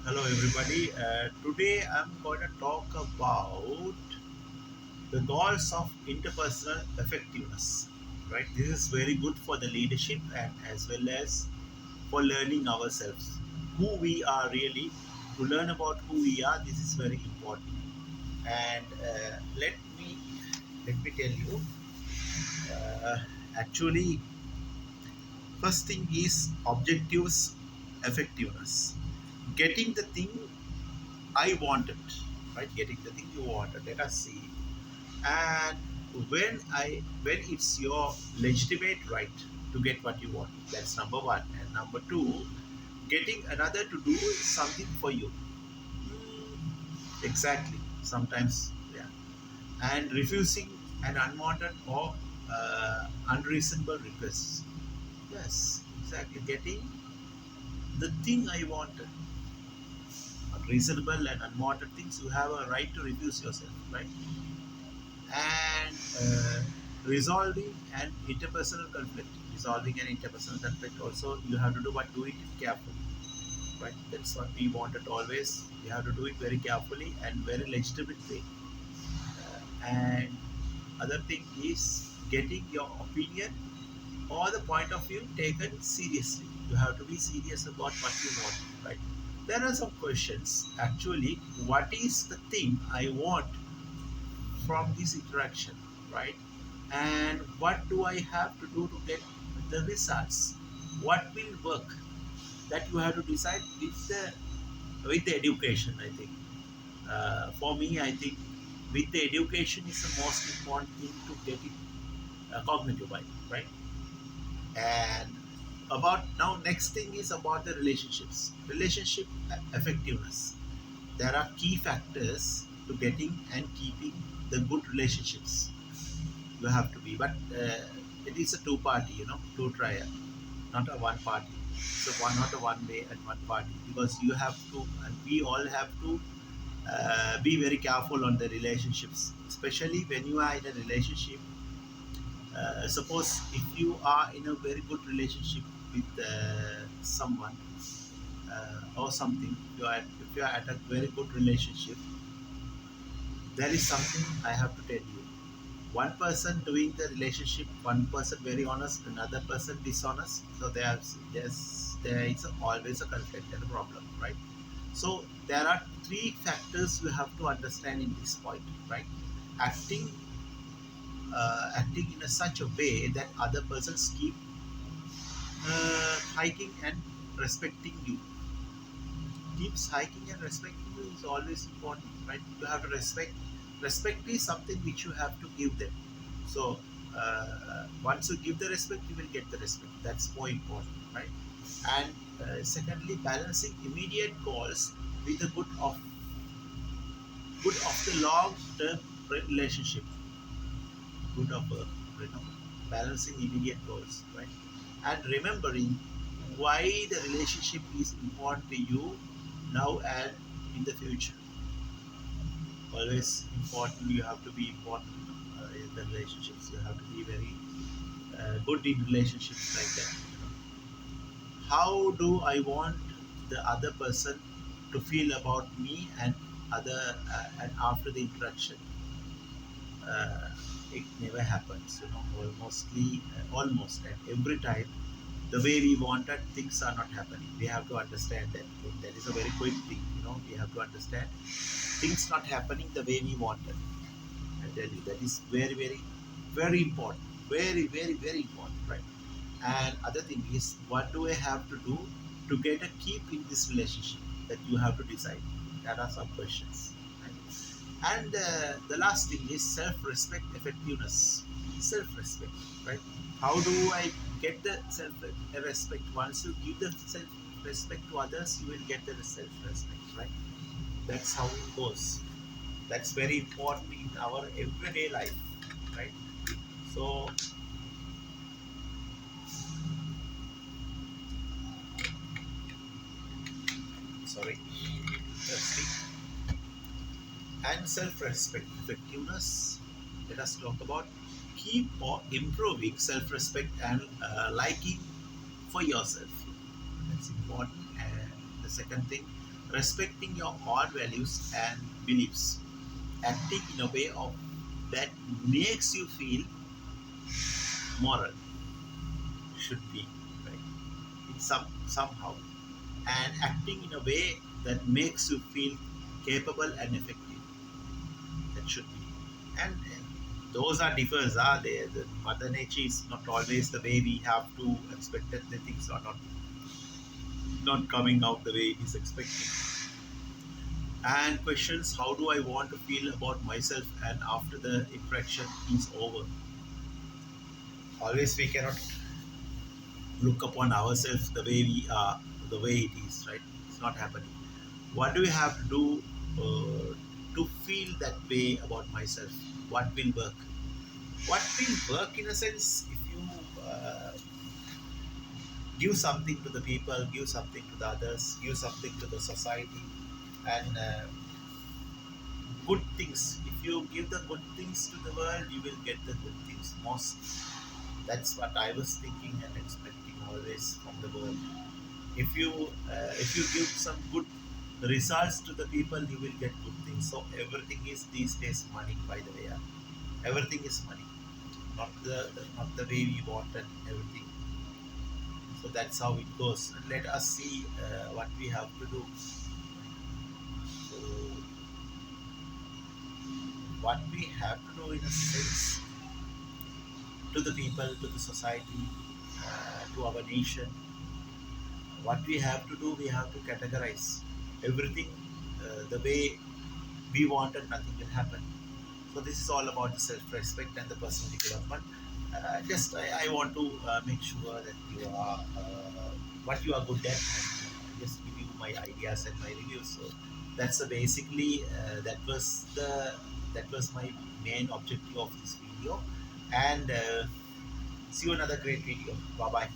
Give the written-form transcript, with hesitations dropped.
Hello, everybody. Today I'm going to talk about the goals of interpersonal effectiveness. Right, this is very good for the leadership and as well as for learning ourselves, who we are really. To learn about who we are, this is very important. And let me tell you. Uh, Actually, first thing is objectives effectiveness. Getting the thing I wanted, right? Getting the thing you wanted. Let us see. And when it's your legitimate right to get what you want, that's number one. And number two, getting another to do something for you. Exactly. Sometimes, yeah. And refusing an unwanted or unreasonable request. Yes, exactly. Getting the thing I wanted. Unreasonable and unwanted things, you have a right to refuse yourself, right? And resolving an interpersonal conflict. Resolving an interpersonal conflict also you have to do, but do it carefully, right? That's what we wanted always. You have to do it very carefully and very legitimate way. And other thing is getting your opinion or the point of view taken seriously. You have to be serious about what you want, right? There are some questions actually. What is the thing I want from this interaction, right? And what do I have to do to get the results? What will work? That you have to decide with the education. I think for me, I think with the education is the most important thing to get it cognitive right? And about now, next thing is about the relationships, relationship effectiveness. There are key factors to getting and keeping the good relationships. You have to be, but it is a two party, two trier, not a one party. So one, not a one way and one party, because you have to, and we all have to be very careful on the relationships, especially when you are in a relationship. Suppose if you are in a very good relationship with someone or something, if you are at a very good relationship, there is something I have to tell you. One person doing the relationship, one person very honest, another person dishonest. So there is always a conflict and a problem, right? So there are three factors you have to understand in this point, right? Acting, acting in such a way that other persons keep hiking and respecting you. Keeps hiking and respecting you is always important, right? You have to respect. Respect is something which you have to give them. So once you give the respect, you will get the respect. That's more important, right? And secondly, balancing immediate goals with the good of the long term relationship. Good of you know balancing immediate goals, right? And remembering why the relationship is important to you now and in the future. Always important. You have to be important in the relationships. You have to be very good in relationships like that. How do I want the other person to feel about me and other and after the interaction? uh, it never happens, almost and every time the way we wanted, things are not happening. We have to understand that. That is a very quick thing, we have to understand things not happening the way we wanted. I tell you, that is very, very, very important. Very, very, very important, right? And other thing is, what do I have to do to get a keep in this relationship? That you have to decide. That are some questions. Right? And the last thing is self-respect, effectiveness. Self-respect, right? How do I get the self-respect? Once you give the self-respect to others, you will get the self-respect, right? That's how it goes. That's very important in our everyday life, right? So, sorry. Let's see. And self-respect, effectiveness. Let us talk about keep or improving self-respect and liking for yourself. That's important. And the second thing, respecting your own values and beliefs, acting in a way of that makes you feel moral, should be right in somehow, and acting in a way that makes you feel capable and effective, that should be. And those are differs, are they? The mother nature is not always the way we have to expect it. The things are not coming out the way it is expected. And questions, how do I want to feel about myself and after the interaction is over? Always we cannot look upon ourselves the way we are, the way it is, right? It's not happening. What do we have to do to feel that way about myself? What will work? What will work in a sense, if you give something to the people, give something to the others, give something to the society, and good things. If you give the good things to the world, you will get the good things most. That's what I was thinking and expecting always from the world. If you give some good results to the people, you will get good things. So everything is these days money, by the way. Yeah. Everything is money, not the way we want and everything. So that's how it goes. And let us see what we have to do. So what we have to do in a sense, to the people, to the society, to our nation, what we have to do, we have to categorize everything the way we want, and nothing will happen. So this is all about the self-respect and the personal development. Just I want to make sure that you are what you are good at, and just give you my ideas and my reviews. So that's basically that was my main objective of this video. And see you another great video. Bye bye.